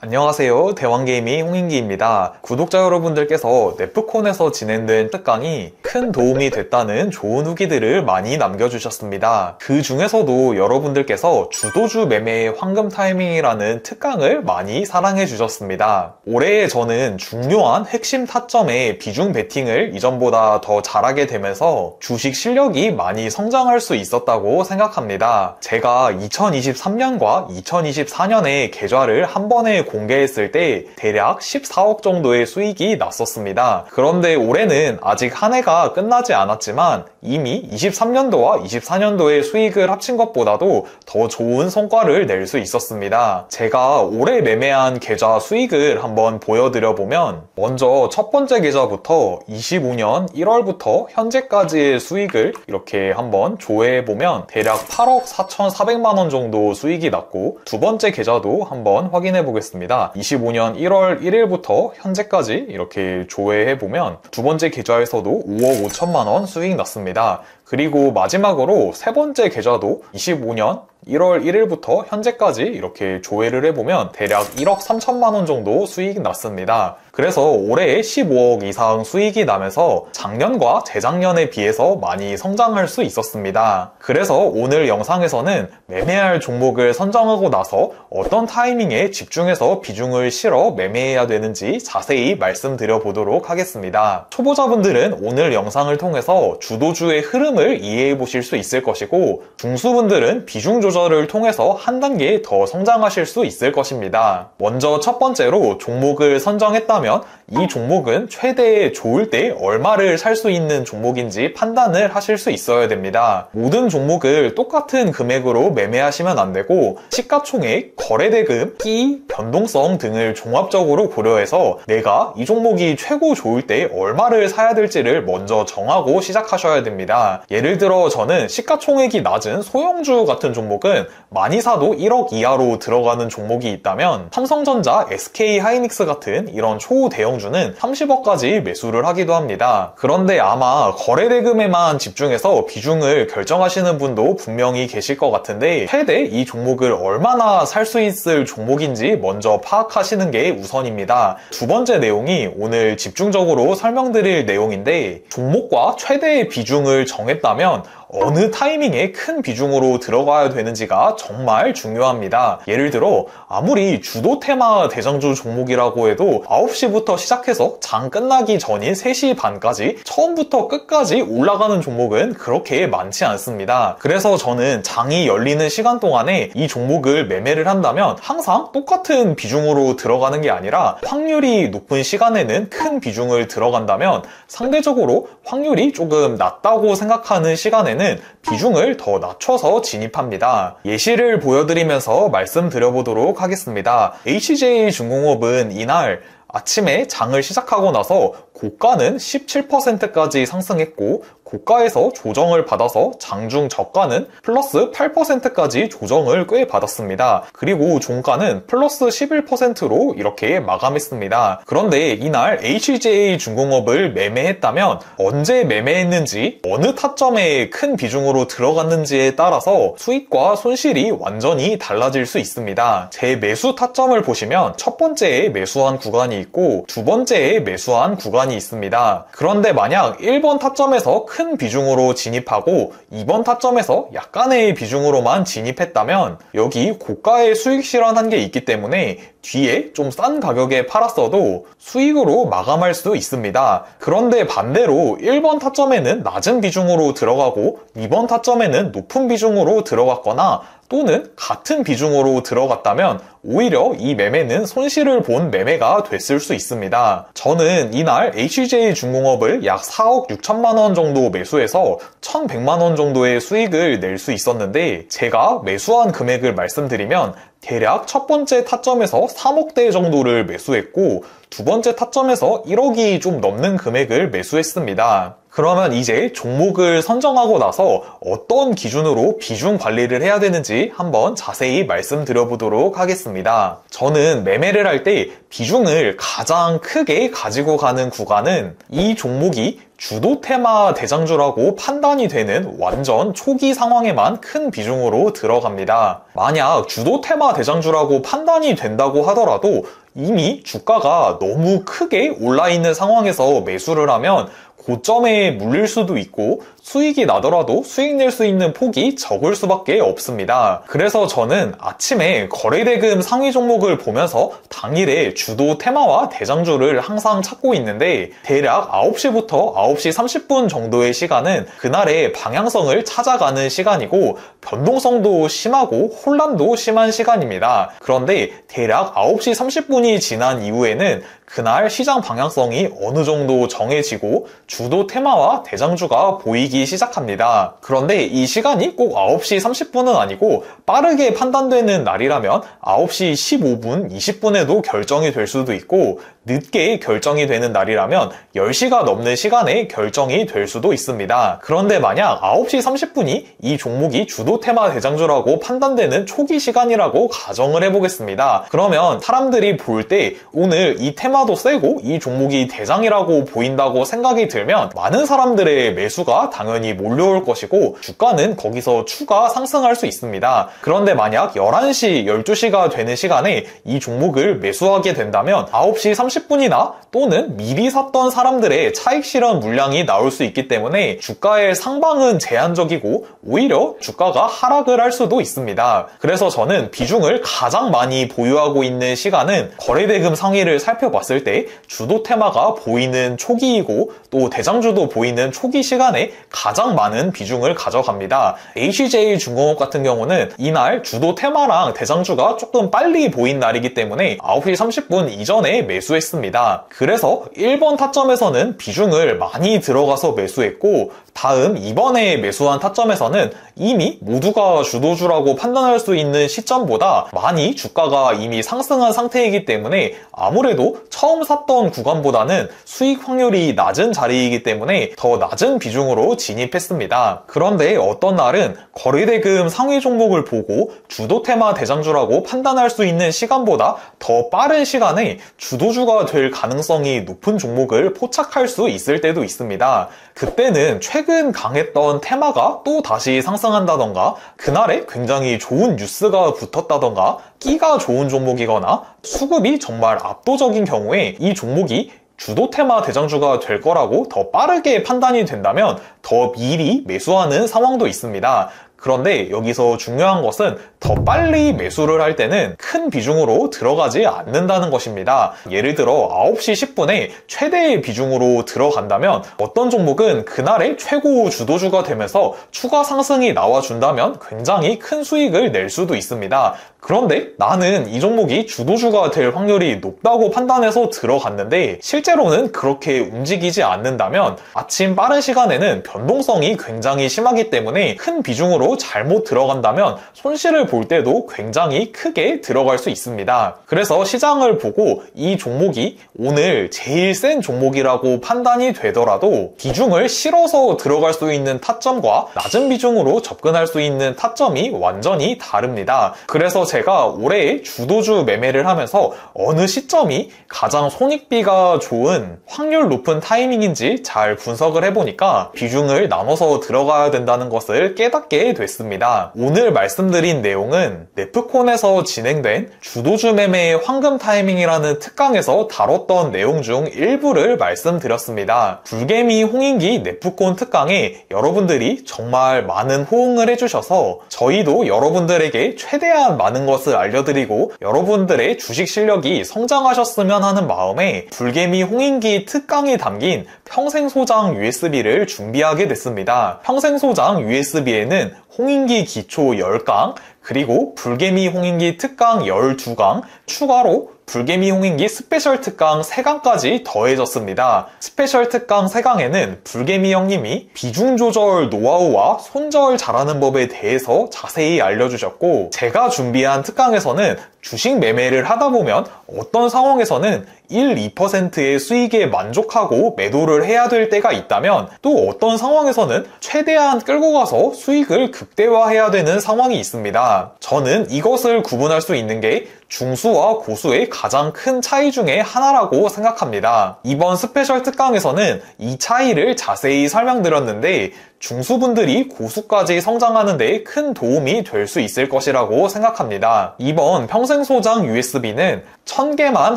안녕하세요. 대왕게이밍 홍인기입니다. 구독자 여러분들께서 네프콘에서 진행된 특강이 큰 도움이 됐다는 좋은 후기들을 많이 남겨주셨습니다. 그 중에서도 여러분들께서 주도주 매매의 황금 타이밍이라는 특강을 많이 사랑해 주셨습니다. 올해 저는 중요한 핵심 타점의 비중 베팅을 이전보다 더 잘하게 되면서 주식 실력이 많이 성장할 수 있었다고 생각합니다. 제가 2023년과 2024년에 계좌를 한 번에 공개했을 때 대략 14억 정도의 수익이 났었습니다. 그런데 올해는 아직 한 해가 끝나지 않았지만 이미 23년도와 24년도의 수익을 합친 것보다도 더 좋은 성과를 낼 수 있었습니다. 제가 올해 매매한 계좌 수익을 한번 보여드려보면 먼저 첫 번째 계좌부터 25년 1월부터 현재까지의 수익을 이렇게 한번 조회해보면 대략 8억 4,400만 원 정도 수익이 났고, 두 번째 계좌도 한번 확인해 보겠습니다. 25년 1월 1일부터 현재까지 이렇게 조회해보면 두 번째 계좌에서도 5억 5천만 원 수익 났습니다. 그리고 마지막으로 세 번째 계좌도 25년 1월 1일부터 현재까지 이렇게 조회를 해보면 대략 1억 3천만 원 정도 수익이 났습니다. 그래서 올해 15억 이상 수익이 나면서 작년과 재작년에 비해서 많이 성장할 수 있었습니다. 그래서 오늘 영상에서는 매매할 종목을 선정하고 나서 어떤 타이밍에 집중해서 비중을 실어 매매해야 되는지 자세히 말씀드려 보도록 하겠습니다. 초보자분들은 오늘 영상을 통해서 주도주의 흐름을 이해해 보실 수 있을 것이고, 중수분들은 비중 조절을 통해서 한 단계 더 성장하실 수 있을 것입니다. 먼저 첫 번째로 종목을 선정했다면 이 종목은 최대 좋을 때 얼마를 살 수 있는 종목인지 판단을 하실 수 있어야 됩니다. 모든 종목을 똑같은 금액으로 매매하시면 안 되고, 시가총액, 거래대금, 끼, 변동성 등을 종합적으로 고려해서 내가 이 종목이 최고 좋을 때 얼마를 사야 될지를 먼저 정하고 시작하셔야 됩니다. 예를 들어 저는 시가총액이 낮은 소형주 같은 종목은 많이 사도 1억 이하로 들어가는 종목이 있다면 삼성전자, SK하이닉스 같은 이런 초대형주는 30억까지 매수를 하기도 합니다. 그런데 아마 거래대금에만 집중해서 비중을 결정하시는 분도 분명히 계실 것 같은데, 최대 이 종목을 얼마나 살 수 있을 종목인지 먼저 파악하시는 게 우선입니다. 두 번째 내용이 오늘 집중적으로 설명드릴 내용인데, 종목과 최대의 비중을 정했다면 어느 타이밍에 큰 비중으로 들어가야 되는지가 정말 중요합니다. 예를 들어 아무리 주도 테마 대장주 종목이라고 해도 9시부터 시작해서 장 끝나기 전인 3시 반까지 처음부터 끝까지 올라가는 종목은 그렇게 많지 않습니다. 그래서 저는 장이 열리는 시간 동안에 이 종목을 매매를 한다면 항상 똑같은 비중으로 들어가는 게 아니라, 확률이 높은 시간에는 큰 비중을 들어간다면 상대적으로 확률이 조금 낮다고 생각하는 시간에는 비중을 더 낮춰서 진입합니다. 예시를 보여드리면서 말씀드려보도록 하겠습니다. HJ중공업은 이날 아침에 장을 시작하고 나서 고가는 17%까지 상승했고, 고가에서 조정을 받아서 장중 저가는 플러스 8%까지 조정을 꽤 받았습니다. 그리고 종가는 플러스 11%로 이렇게 마감했습니다. 그런데 이날 HJ중공업을 매매했다면 언제 매매했는지, 어느 타점에 큰 비중으로 들어갔는지에 따라서 수익과 손실이 완전히 달라질 수 있습니다. 제 매수 타점을 보시면 첫 번째에 매수한 구간이 있고 두 번째에 매수한 구간이 있습니다. 그런데 만약 1번 타점에서 큰 비중으로 진입하고 2번 타점에서 약간의 비중으로만 진입했다면 여기 고가의 수익 실현한 게 있기 때문에 뒤에 좀 싼 가격에 팔았어도 수익으로 마감할 수 있습니다. 그런데 반대로 1번 타점에는 낮은 비중으로 들어가고 2번 타점에는 높은 비중으로 들어갔거나 또는 같은 비중으로 들어갔다면 오히려 이 매매는 손실을 본 매매가 됐을 수 있습니다. 저는 이날 HJ중공업을 약 4억 6천만 원 정도 매수해서 1,100만 원 정도의 수익을 낼 수 있었는데, 제가 매수한 금액을 말씀드리면 대략 첫 번째 타점에서 3억대 정도를 매수했고 두 번째 타점에서 1억이 좀 넘는 금액을 매수했습니다. 그러면 이제 종목을 선정하고 나서 어떤 기준으로 비중 관리를 해야 되는지 한번 자세히 말씀드려보도록 하겠습니다. 저는 매매를 할 때 비중을 가장 크게 가지고 가는 구간은 이 종목이 주도 테마 대장주라고 판단이 되는 완전 초기 상황에만 큰 비중으로 들어갑니다. 만약 주도 테마 대장주라고 판단이 된다고 하더라도 이미 주가가 너무 크게 올라있는 상황에서 매수를 하면 고점에 물릴 수도 있고 수익이 나더라도 수익 낼 수 있는 폭이 적을 수밖에 없습니다. 그래서 저는 아침에 거래대금 상위 종목을 보면서 당일에 주도 테마와 대장주를 항상 찾고 있는데 대략 9시부터 9시 30분 정도의 시간은 그날의 방향성을 찾아가는 시간이고 변동성도 심하고 혼란도 심한 시간입니다. 그런데 대략 9시 30분이 지난 이후에는 그날 시장 방향성이 어느 정도 정해지고 주도 테마와 대장주가 보이기 시작합니다. 그런데 이 시간이 꼭 9시 30분은 아니고 빠르게 판단되는 날이라면 9시 15분, 20분에도 결정이 될 수도 있고 늦게 결정이 되는 날이라면 10시가 넘는 시간에 결정이 될 수도 있습니다. 그런데 만약 9시 30분이 이 종목이 주도 테마 대장주라고 판단되는 초기 시간이라고 가정을 해보겠습니다. 그러면 사람들이 볼 때 오늘 이 테마도 세고 이 종목이 대장이라고 보인다고 생각이 들면 많은 사람들의 매수가 당연히 몰려올 것이고 주가는 거기서 추가 상승할 수 있습니다. 그런데 만약 11시, 12시가 되는 시간에 이 종목을 매수하게 된다면 9시 30분이나 또는 미리 샀던 사람들의 차익 실현 물량이 나올 수 있기 때문에 주가의 상방은 제한적이고 오히려 주가가 하락을 할 수도 있습니다. 그래서 저는 비중을 가장 많이 보유하고 있는 시간은 거래대금 상위를 살펴봤을 때 주도 테마가 보이는 초기이고 또 대장주도 보이는 초기 시간에 가장 많은 비중을 가져갑니다. HJ중공업 같은 경우는 이날 주도 테마랑 대장주가 조금 빨리 보인 날이기 때문에 9시 30분 이전에 매수했습니다. 그래서 1번 타점에서는 비중을 많이 들어가서 매수했고 다음 2번에 매수한 타점에서는 이미 모두가 주도주라고 판단할 수 있는 시점보다 많이 주가가 이미 상승한 상태이기 때문에 아무래도 처음 샀던 구간보다는 수익 확률이 낮은 자리이기 때문에 더 낮은 비중으로 진입했습니다. 그런데 어떤 날은 거래대금 상위 종목을 보고 주도 테마 대장주라고 판단할 수 있는 시간보다 더 빠른 시간에 주도주가 될 가능성이 높은 종목을 포착할 수 있을 때도 있습니다. 그때는 최근 강했던 테마가 또 다시 상승한다던가 그날에 굉장히 좋은 뉴스가 붙었다던가 끼가 좋은 종목이거나 수급이 정말 압도적인 경우에 이 종목이 주도 테마 대장주가 될 거라고 더 빠르게 판단이 된다면 더 미리 매수하는 상황도 있습니다. 그런데 여기서 중요한 것은 더 빨리 매수를 할 때는 큰 비중으로 들어가지 않는다는 것입니다. 예를 들어 9시 10분에 최대의 비중으로 들어간다면 어떤 종목은 그날의 최고 주도주가 되면서 추가 상승이 나와준다면 굉장히 큰 수익을 낼 수도 있습니다. 그런데 나는 이 종목이 주도주가 될 확률이 높다고 판단해서 들어갔는데 실제로는 그렇게 움직이지 않는다면 아침 빠른 시간에는 변동성이 굉장히 심하기 때문에 큰 비중으로 잘못 들어간다면 손실을 볼 때도 굉장히 크게 들어갈 수 있습니다. 그래서 시장을 보고 이 종목이 오늘 제일 센 종목이라고 판단이 되더라도 비중을 실어서 들어갈 수 있는 타점과 낮은 비중으로 접근할 수 있는 타점이 완전히 다릅니다. 그래서 제가 올해 주도주 매매를 하면서 어느 시점이 가장 손익비가 좋은 확률 높은 타이밍인지 잘 분석을 해보니까 비중을 나눠서 들어가야 된다는 것을 깨닫게 됐습니다. 오늘 말씀드린 내용은 네프콘에서 진행된 주도주 매매의 황금 타이밍이라는 특강에서 다뤘던 내용 중 일부를 말씀드렸습니다. 불개미 홍인기 네프콘 특강에 여러분들이 정말 많은 호응을 해주셔서 저희도 여러분들에게 최대한 많은 것을 알려드리고 여러분들의 주식 실력이 성장하셨으면 하는 마음에 불개미 홍인기 특강에 담긴 평생소장 USB를 준비하게 됐습니다. 평생소장 USB에는 홍인기 기초 10강, 그리고 불개미 홍인기 특강 12강, 추가로 불개미 홍인기 스페셜 특강 3강까지 더해졌습니다. 스페셜 특강 3강에는 불개미 형님이 비중 조절 노하우와 손절 잘하는 법에 대해서 자세히 알려주셨고, 제가 준비한 특강에서는 주식 매매를 하다 보면 어떤 상황에서는 1, 2%의 수익에 만족하고 매도를 해야 될 때가 있다면, 또 어떤 상황에서는 최대한 끌고 가서 수익을 극대화해야 되는 상황이 있습니다. 저는 이것을 구분할 수 있는 게 중수와 고수의 가장 큰 차이 중에 하나라고 생각합니다. 이번 스페셜 특강에서는 이 차이를 자세히 설명드렸는데, 중수분들이 고수까지 성장하는 데 큰 도움이 될 수 있을 것이라고 생각합니다. 이번 평생소장 USB는 1000개만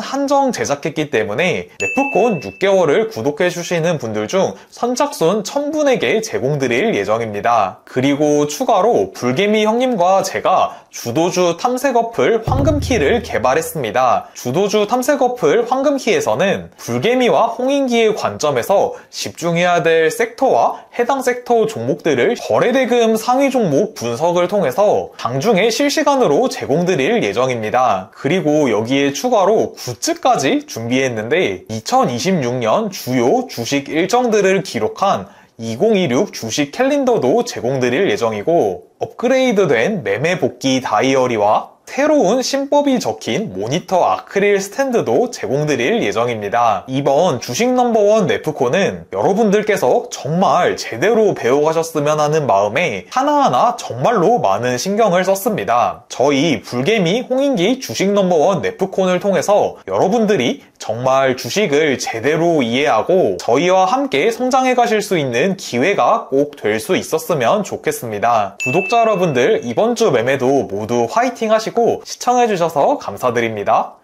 한정 제작했기 때문에 네프콘 6개월을 구독해주시는 분들 중 선착순 1000분에게 제공드릴 예정입니다. 그리고 추가로 불개미 형님과 제가 주도주 탐색 어플 황금키를 개발했습니다. 주도주 탐색 어플 황금키에서는 불개미와 홍인기의 관점에서 집중해야 될 섹터와 해당 섹터 종목들을 거래대금 상위 종목 분석을 통해서 장중에 실시간으로 제공드릴 예정입니다. 그리고 여기에 추가로 굿즈까지 준비했는데, 2026년 주요 주식 일정들을 기록한 2026 주식 캘린더도 제공드릴 예정이고, 업그레이드된 매매 복귀 다이어리와 새로운 신법이 적힌 모니터 아크릴 스탠드도 제공드릴 예정입니다. 이번 주식 넘버원 네프콘은 여러분들께서 정말 제대로 배워가셨으면 하는 마음에 하나하나 정말로 많은 신경을 썼습니다. 저희 불개미 홍인기 주식 넘버원 네프콘을 통해서 여러분들이 정말 주식을 제대로 이해하고 저희와 함께 성장해 가실 수 있는 기회가 꼭 될 수 있었으면 좋겠습니다. 구독자 여러분들, 이번 주 매매도 모두 화이팅 하시고 시청해주셔서 감사드립니다.